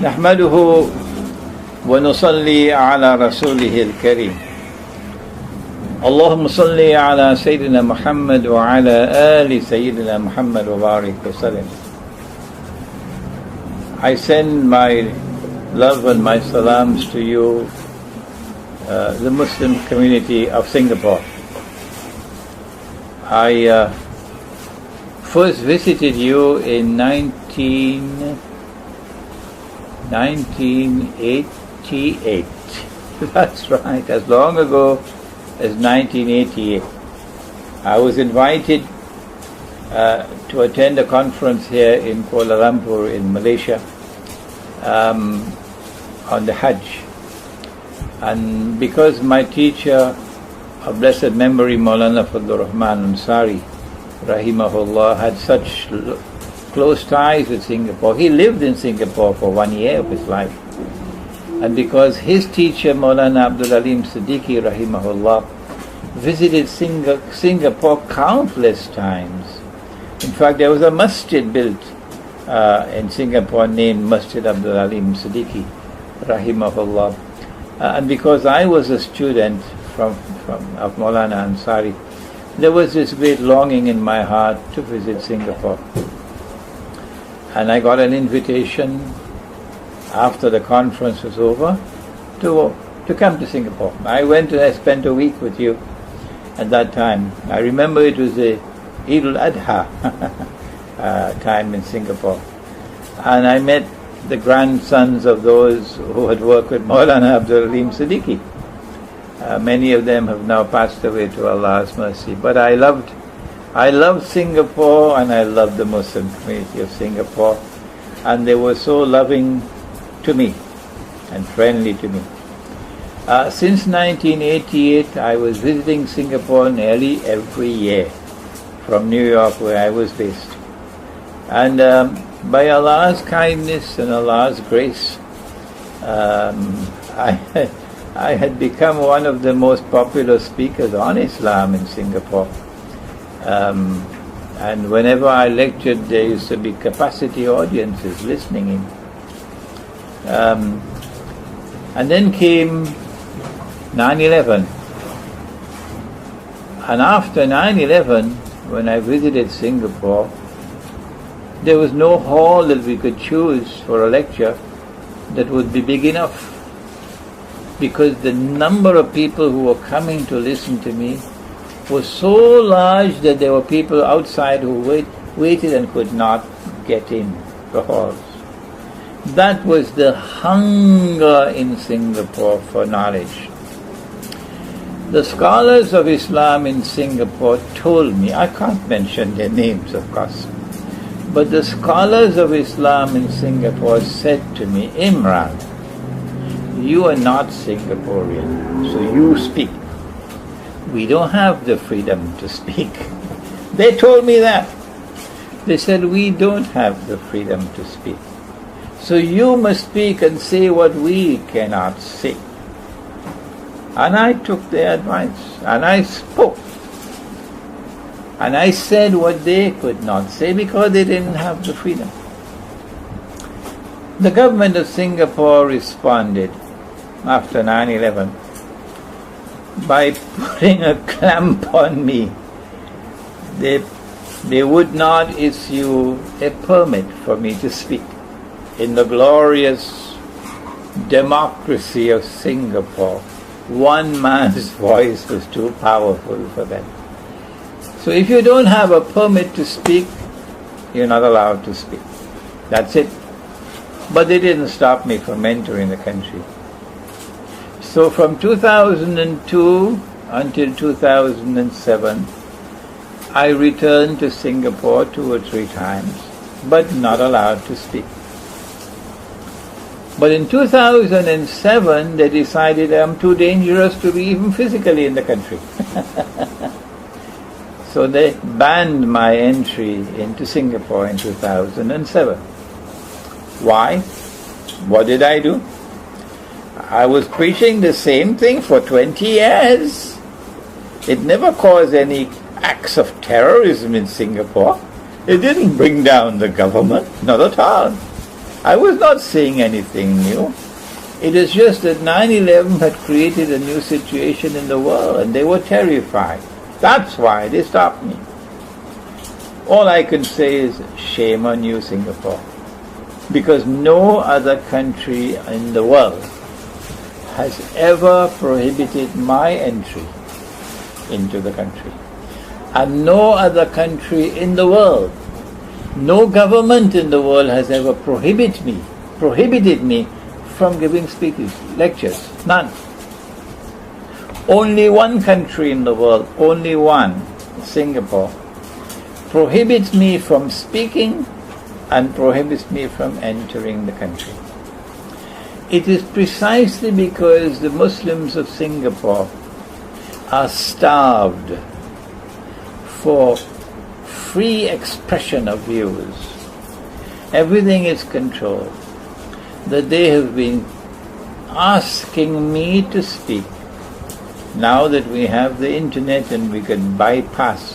نحمده ونصلي على رسوله الكريم اللهم صل على سيدنا محمد وعلى آل سيدنا محمد وبارك وسلم. I send my love and my salams to you, the Muslim community of Singapore. I first visited you in 1988. That's right, as long ago as 1988. I was invited to attend a conference here in Kuala Lumpur in Malaysia on the Hajj. And because my teacher of blessed memory, Maulana Fadlur Rahman Ansari, Rahimahullah, had such close ties with Singapore. He lived in Singapore for 1 year of his life. And because his teacher, Maulana Abdul Alim Siddiqui, Rahimahullah, visited Singapore countless times. In fact, there was a masjid built in Singapore named Masjid Abdul Alim Siddiqui, Rahimahullah. And because I was a student of Maulana Ansari, there was this great longing in my heart to visit Singapore. And I got an invitation after the conference was over to come to Singapore. I went and I spent a week with you at that time. I remember it was the Eid al-Adha time in Singapore. And I met the grandsons of those who had worked with Maulana Abdul Alim Siddiqui. Many of them have now passed away to Allah's mercy. But I loved Singapore, and I loved the Muslim community of Singapore. And they were so loving to me and friendly to me. Since 1988, I was visiting Singapore nearly every year from New York, where I was based. And by Allah's kindness and Allah's grace, I had become one of the most popular speakers on Islam in Singapore. And whenever I lectured, there used to be capacity audiences listening in. And then came 9/11. And after 9/11, when I visited Singapore, there was no hall that we could choose for a lecture that would be big enough, because the number of people who were coming to listen to me was so large that there were people outside who waited and could not get in the halls. That was the hunger in Singapore for knowledge. The scholars of Islam in Singapore told me, I can't mention their names of course, but the scholars of Islam in Singapore said to me, Imran, you are not Singaporean, so you speak. We don't have the freedom to speak. They told me that. They said, we don't have the freedom to speak. So you must speak and say what we cannot say. And I took their advice, and I spoke. And I said what they could not say because they didn't have the freedom. The government of Singapore responded after 9/11 by putting a clamp on me. They would not issue a permit for me to speak in the glorious democracy of Singapore. One man's voice was too powerful for them. So if you don't have a permit to speak, you're not allowed to speak. That's it. But they didn't stop me from entering the country. So from 2002 until 2007, I returned to Singapore 2 or 3 times, but not allowed to speak. But in 2007, they decided I'm too dangerous to be even physically in the country. So they banned my entry into Singapore in 2007. Why? What did I do? I was preaching the same thing for 20 years. It never caused any acts of terrorism in Singapore. It didn't bring down the government, not at all. I was not saying anything new. It is just that 9/11 had created a new situation in the world, and they were terrified. That's why they stopped me. All I can say is, shame on you, Singapore. Because no other country in the world has ever prohibited my entry into the country. And no other country in the world, no government in the world has ever prohibited me from giving speeches, lectures. None. Only one country in the world, only one, Singapore, prohibits me from speaking and prohibits me from entering the country. It is precisely because the Muslims of Singapore are starved for free expression of views. Everything is controlled. That they have been asking me to speak. Now that we have the internet and we can bypass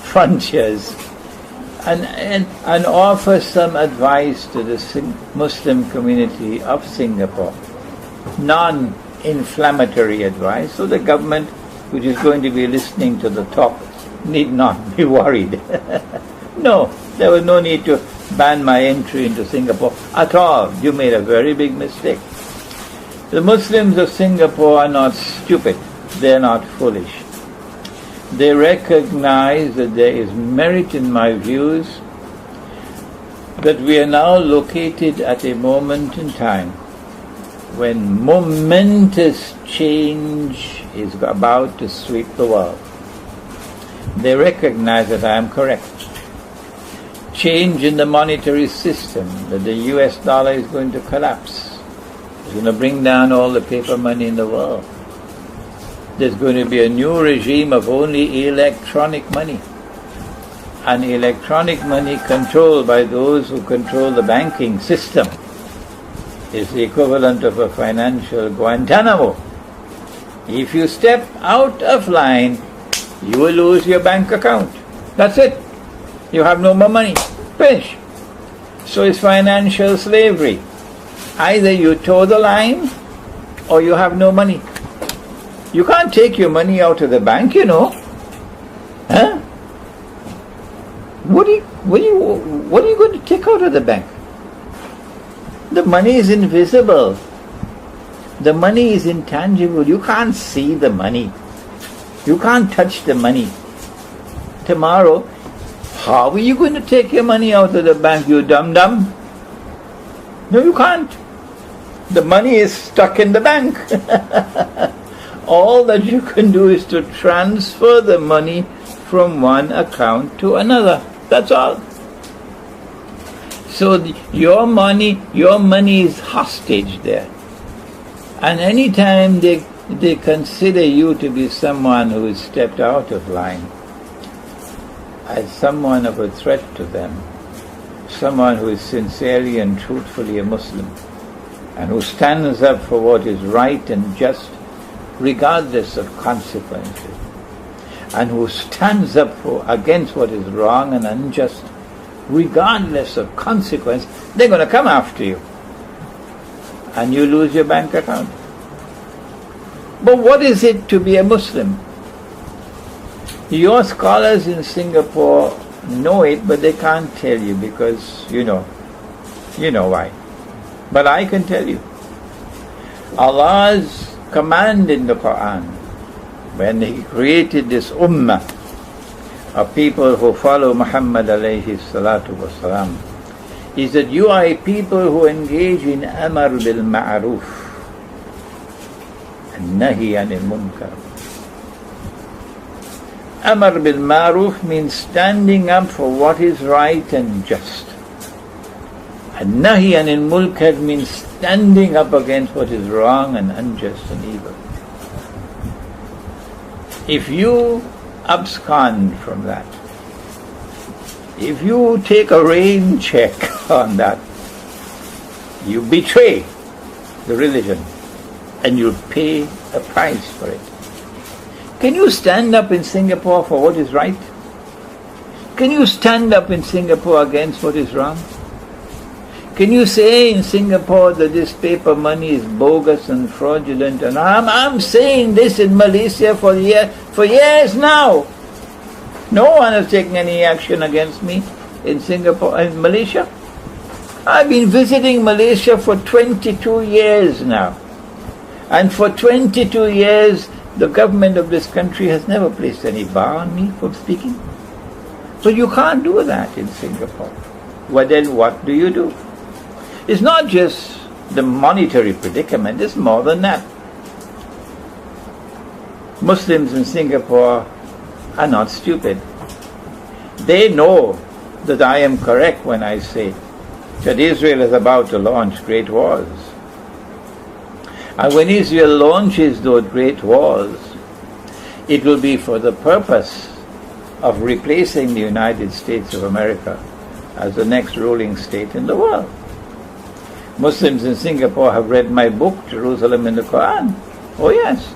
frontiers and offer some advice to the Muslim community of Singapore. Non-inflammatory advice, so the government, which is going to be listening to the talk, need not be worried. No, there was no need to ban my entry into Singapore at all. You made a very big mistake. The Muslims of Singapore are not stupid. They're not foolish. They recognize that there is merit in my views, that we are now located at a moment in time when momentous change is about to sweep the world. They recognize that I am correct. Change in the monetary system, that the US dollar is going to collapse. It's going to bring down all the paper money in the world. There's going to be a new regime of only electronic money. And electronic money controlled by those who control the banking system is the equivalent of a financial Guantanamo. If you step out of line, you will lose your bank account. That's it. You have no more money. Finish. So it's financial slavery. Either you toe the line or you have no money. You can't take your money out of the bank, you know. Huh? What are you going to take out of the bank? The money is invisible. The money is intangible. You can't see the money. You can't touch the money. Tomorrow, how are you going to take your money out of the bank, you dum-dum? No, you can't. The money is stuck in the bank. All that you can do is to transfer the money from one account to another. That's all. So your money is hostage there. And any time they consider you to be someone who has stepped out of line, as someone of a threat to them, someone who is sincerely and truthfully a Muslim, and who stands up for what is right and just, regardless of consequences, and who stands up against what is wrong and unjust, regardless of consequence, they're going to come after you, and you lose your bank account. But what is it to be a Muslim? Your scholars in Singapore know it, but they can't tell you because you know why. But I can tell you. Allah's command in the Quran, when He created this ummah of people who follow Muhammad alayhi salatu wasalam, is that you are a people who engage in amar bil ma'ruf and nahi anil munkar. Amar bil ma'ruf means standing up for what is right and just. And nahi anil munkar means standing up against what is wrong and unjust and evil. If you abscond from that, if you take a rain check on that, you betray the religion and you'll pay a price for it. Can you stand up in Singapore for what is right? Can you stand up in Singapore against what is wrong? Can you say in Singapore that this paper money is bogus and fraudulent? And I'm saying this in Malaysia for years now. No one has taken any action against me in Singapore and Malaysia. I've been visiting Malaysia for 22 years now. And for 22 years, the government of this country has never placed any bar on me from speaking. So you can't do that in Singapore. Well, then what do? It's not just the monetary predicament, it's more than that. Muslims in Singapore are not stupid. They know that I am correct when I say that Israel is about to launch great wars. And when Israel launches those great wars, it will be for the purpose of replacing the United States of America as the next ruling state in the world. Muslims in Singapore have read my book, Jerusalem in the Quran. Oh yes.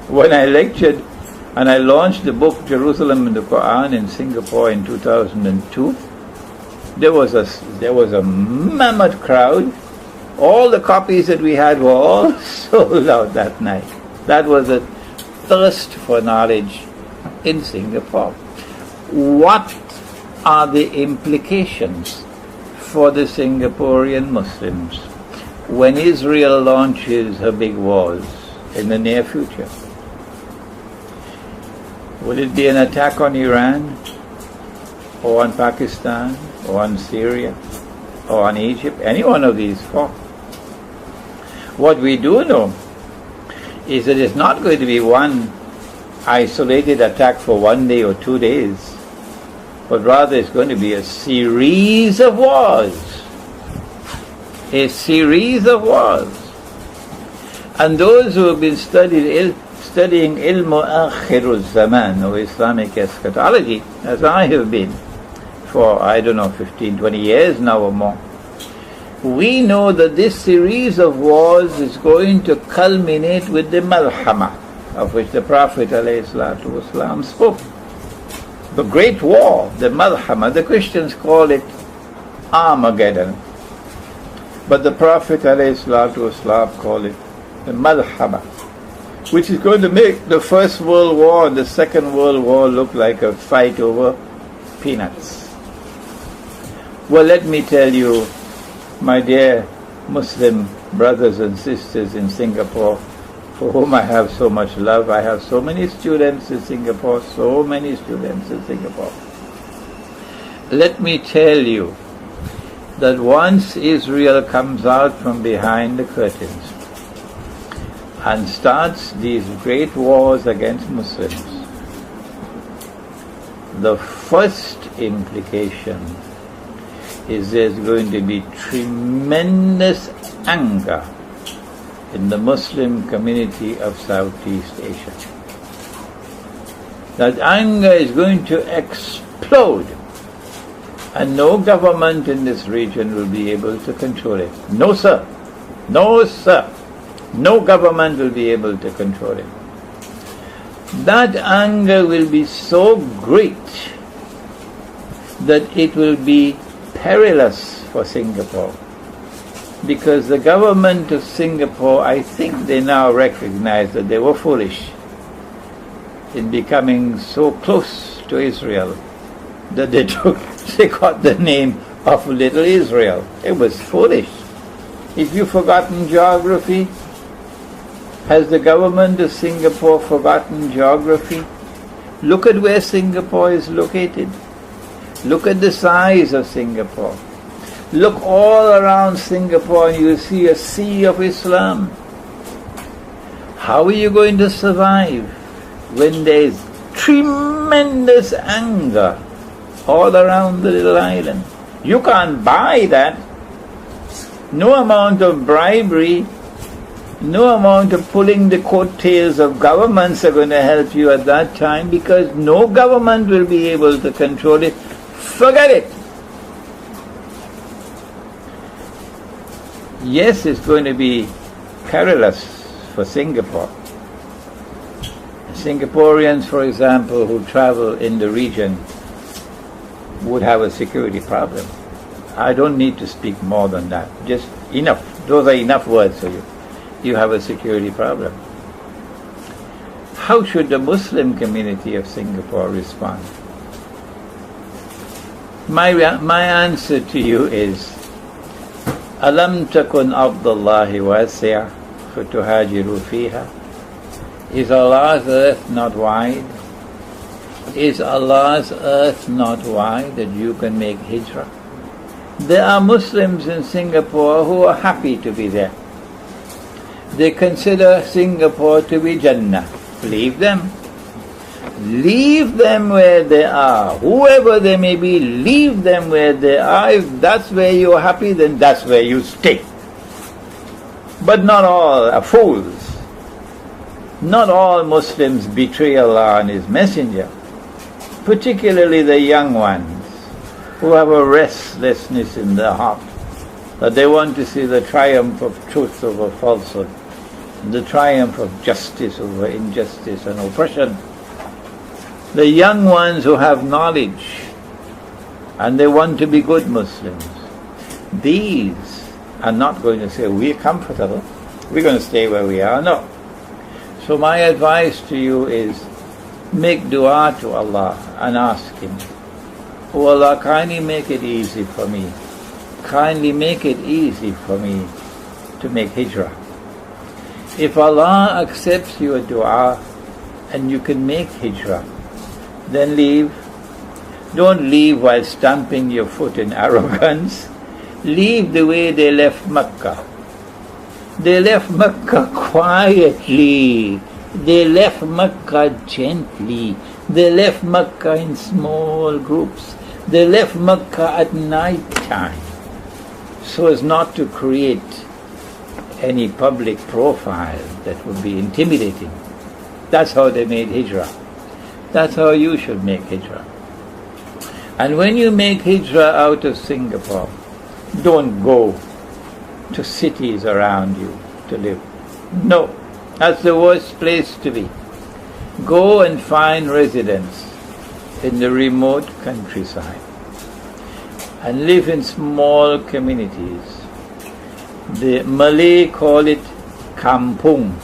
When I lectured and I launched the book, Jerusalem in the Quran, in Singapore in 2002, there was a mammoth crowd. All the copies that we had were all sold out that night. That was a thirst for knowledge in Singapore. What are the implications for the Singaporean Muslims when Israel launches her big wars in the near future? Will it be an attack on Iran, or on Pakistan, or on Syria, or on Egypt? Any one of these four. What we do know is that it's not going to be one isolated attack for 1 day or 2 days, but rather it's going to be a series of wars. A series of wars. And those who have been studying ilmu akhirul zaman, or Islamic eschatology, as I have been for, 15, 20 years now or more, we know that this series of wars is going to culminate with the malhama, of which the Prophet ﷺ spoke. The Great War, the malhama, the Christians call it Armageddon, but the Prophet ﷺ called it the malhama, which is going to make the First World War and the Second World War look like a fight over peanuts. Well, let me tell you, my dear Muslim brothers and sisters in Singapore, for whom I have so much love. I have so many students in Singapore, Let me tell you that once Israel comes out from behind the curtains and starts these great wars against Muslims, the first implication is there's going to be tremendous anger in the Muslim community of Southeast Asia. That anger is going to explode, and no government in this region will be able to control it. No sir, no sir, no government will be able to control it. That anger will be so great that it will be perilous for Singapore, because the government of Singapore, I think they now recognize that they were foolish in becoming so close to Israel that they got the name of Little Israel. It was foolish. If you've forgotten geography, has the government of Singapore forgotten geography? Look at where Singapore is located. Look at the size of Singapore. Look all around Singapore and you will see a sea of Islam. How are you going to survive when there is tremendous anger all around the little island? You can't buy that. No amount of bribery, no amount of pulling the coattails of governments are going to help you at that time, because no government will be able to control it. Forget it. Yes, it's going to be perilous for Singapore. Singaporeans, for example, who travel in the region would have a security problem. I don't need to speak more than that. Just enough. Those are enough words for you. You have a security problem. How should the Muslim community of Singapore respond? My answer to you is, Alam takun abdullahi wasi'a fatuhajiru fiha. Is Allah's earth not wide? Is Allah's earth not wide that you can make hijrah? There are Muslims in Singapore who are happy to be there. They consider Singapore to be Jannah. Leave them. Leave them where they are. Whoever they may be, leave them where they are. If that's where you're happy, then that's where you stay. But not all are fools. Not all Muslims betray Allah and His Messenger, particularly the young ones who have a restlessness in their heart, that they want to see the triumph of truth over falsehood, the triumph of justice over injustice and oppression. The young ones who have knowledge and they want to be good Muslims, these are not going to say, we're comfortable, we're going to stay where we are. No. So my advice to you is, make dua to Allah and ask Him, Oh Allah, kindly make it easy for me. Kindly make it easy for me to make hijrah. If Allah accepts your dua and you can make hijrah, then leave. Don't leave while stamping your foot in arrogance. Leave the way they left Mecca. They left Mecca quietly. They left Mecca gently. They left Mecca in small groups. They left Mecca at night time, so as not to create any public profile that would be intimidating. That's how they made hijrah. That's how you should make hijrah. And when you make hijrah out of Singapore, don't go to cities around you to live. No, that's the worst place to be. Go and find residence in the remote countryside and live in small communities. The Malay call it kampung,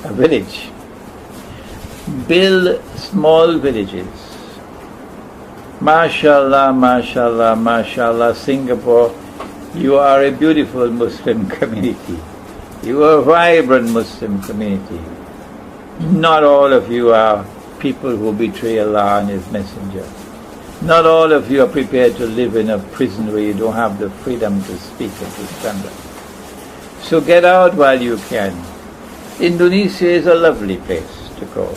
a village. Build small villages. MashaAllah, MashaAllah, MashaAllah, Singapore, you are a beautiful Muslim community. You are a vibrant Muslim community. Not all of you are people who betray Allah and His Messenger. Not all of you are prepared to live in a prison where you don't have the freedom to speak and to stand up. So get out while you can. Indonesia is a lovely place to go.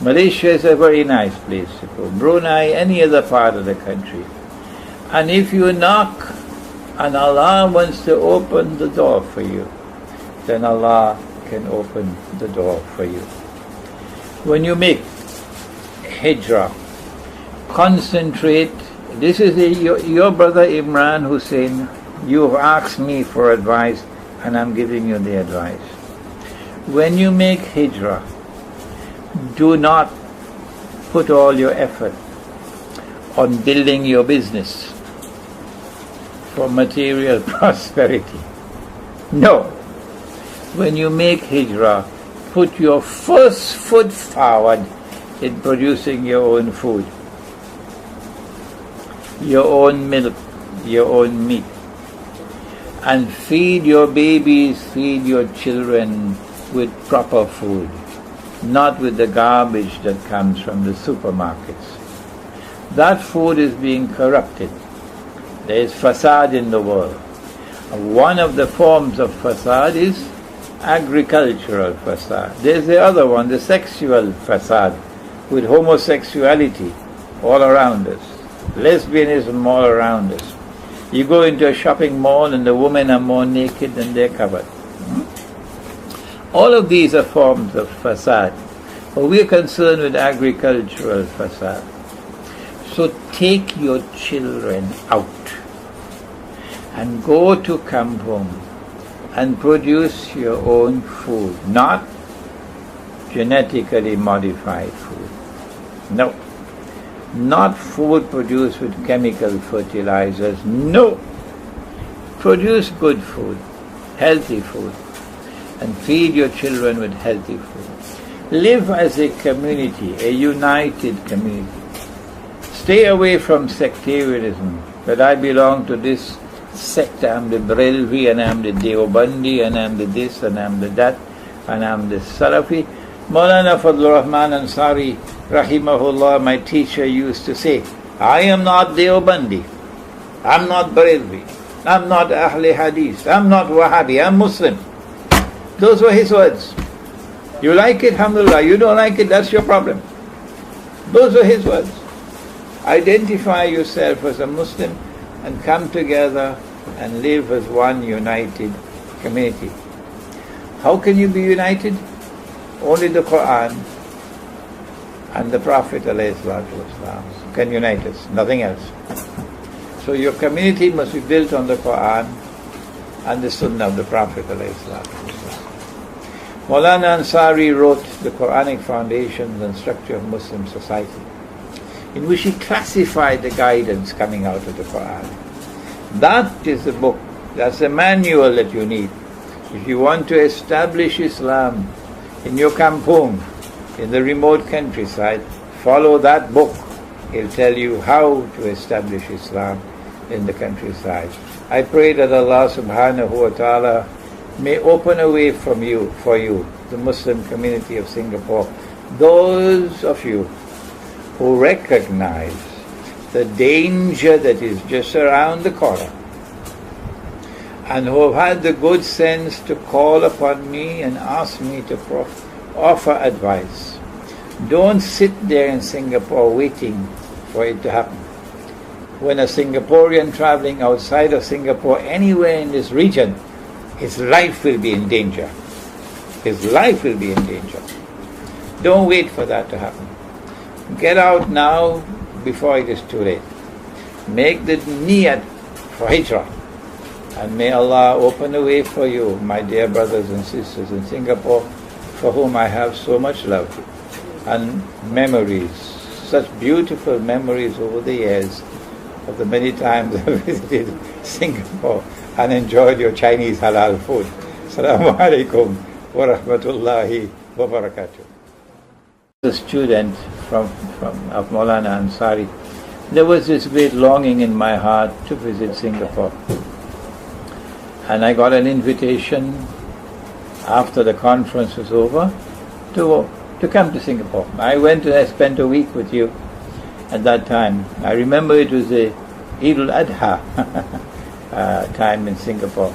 Malaysia is a very nice place to go. Brunei, any other part of the country. And if you knock and Allah wants to open the door for you, then Allah can open the door for you. When you make hijrah, concentrate. This is your brother Imran Hosein. You've asked me for advice and I'm giving you the advice. When you make hijrah, do not put all your effort on building your business for material prosperity. No. When you make hijrah, put your first foot forward in producing your own food, your own milk, your own meat, and feed your babies, feed your children with proper food, not with the garbage that comes from the supermarkets. That food is being corrupted. There is fasad in the world. One of the forms of fasad is agricultural fasad. There's the other one, the sexual fasad, with homosexuality all around us, lesbianism all around us. You go into a shopping mall and the women are more naked than they're covered. All of these are forms of fasad, but we're concerned with agricultural fasad. So take your children out and go to kampung and produce your own food, not genetically modified food. No. not food produced with chemical fertilizers. No! Produce good food, healthy food, and feed your children with healthy food. Live as a community, a united community. Stay away from sectarianism, that I belong to this sect, I'm the Brelvi, and I'm the Deobandi, and I'm the this, and I'm the that, and I'm the Salafi. Maulana Fadlur Rahman Ansari, rahimahullah, my teacher, used to say, I am not Deobandi, I'm not Brelvi, I'm not Ahle Hadith, I'm not Wahhabi, I'm Muslim. Those were his words. You like it, alhamdulillah. You don't like it, that's your problem. Those were his words. Identify yourself as a Muslim and come together and live as one united community. How can you be united? Only the Quran and the Prophet ﷺ can unite us, nothing else. So your community must be built on the Quran and the Sunnah of the Prophet ﷺ. Maulana Ansari wrote the Quranic Foundations and Structure of Muslim Society, in which he classified the guidance coming out of the Quran. That is the book, that's the manual that you need. If you want to establish Islam in your kampung, in the remote countryside, follow that book. He'll tell you how to establish Islam in the countryside. I pray that Allah subhanahu wa ta'ala may open a way for you, the Muslim community of Singapore, those of you who recognize the danger that is just around the corner, and who have had the good sense to call upon me and ask me to offer advice. Don't sit there in Singapore waiting for it to happen. When a Singaporean traveling outside of Singapore, anywhere in this region, his life will be in danger. His life will be in danger. Don't wait for that to happen. Get out now before it is too late. Make the niyat for hijrah. And may Allah open a way for you, my dear brothers and sisters in Singapore, for whom I have so much love and memories, such beautiful memories over the years of the many times I visited Singapore and enjoyed your Chinese halal food. Assalamu alaikum wa rahmatullahi wa barakatuh. The student of Maulana Ansari, there was this great longing in my heart to visit Singapore. And I got an invitation after the conference was over to come to Singapore. I went and I spent a week with you at that time. I remember it was a Eid al-Adha time in Singapore.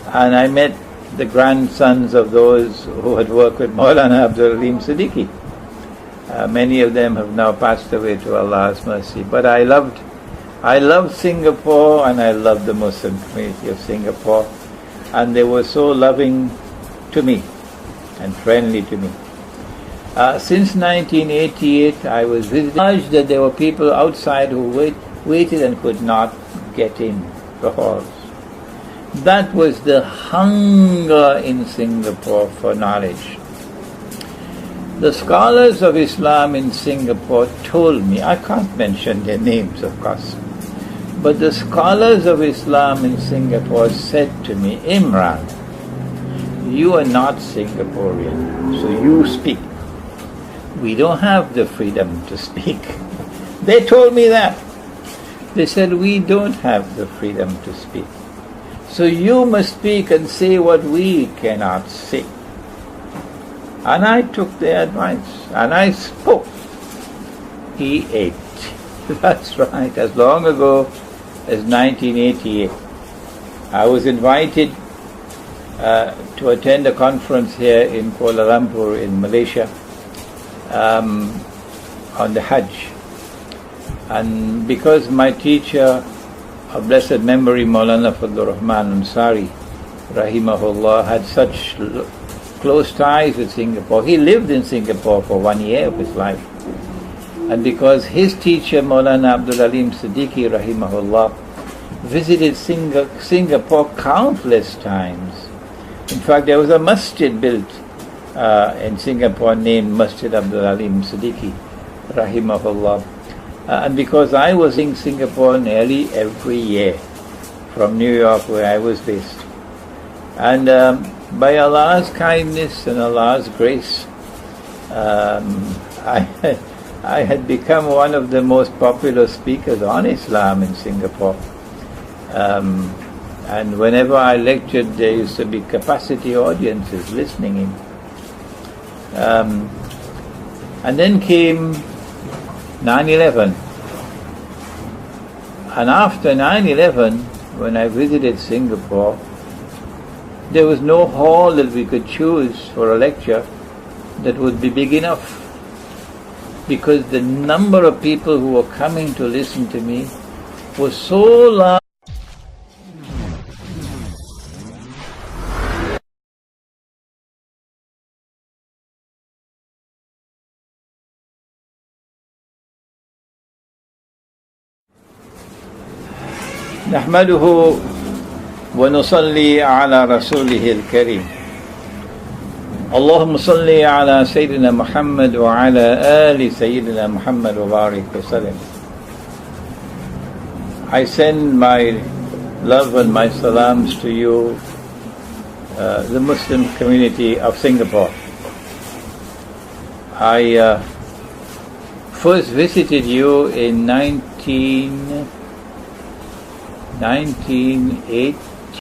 And I met the grandsons of those who had worked with Maulana Abdul Halim Siddiqui. Many of them have now passed away to Allah's mercy. But I loved Singapore, and I loved the Muslim community of Singapore. And they were so loving to me and friendly to me. Since 1988, I was visiting that there were people outside who waited and could not get in the halls. That was the hunger in Singapore for knowledge. The scholars of Islam in Singapore told me, I can't mention their names of course, but the scholars of Islam in Singapore said to me, Imran, you are not Singaporean, so you speak. We don't have the freedom to speak. They told me that. They said, we don't have the freedom to speak. So you must speak and say what we cannot say. And I took their advice, and I spoke. He ate. That's right, as long ago as 1988. I was invited to attend a conference here in Kuala Lumpur in Malaysia on the Hajj. And because my teacher of blessed memory, Maulana Fadlur Rahman Ansari, rahimahullah, had such close ties with Singapore. He lived in Singapore for 1 year of his life. And because his teacher, Maulana Abdul Halim Siddiqui, rahimahullah, visited Singapore countless times. In fact, there was a masjid built in Singapore named Masjid Abdul Halim Siddiqui, rahimahullah. and because I was in Singapore nearly every year from New York, where I was based. And by Allah's kindness and Allah's grace, I had become one of the most popular speakers on Islam in Singapore. And whenever I lectured, there used to be capacity audiences listening in. And then came 9/11. And after 9/11, when I visited Singapore, there was no hall that we could choose for a lecture that would be big enough, because the number of people who were coming to listen to me was so large. نحمده ونصلي على رسوله الكريم اللهم صل على سيدنا محمد وعلى آل سيدنا محمد وبارك وسلم. I send my love and my salams to you, the Muslim community of Singapore. I first visited you in 1980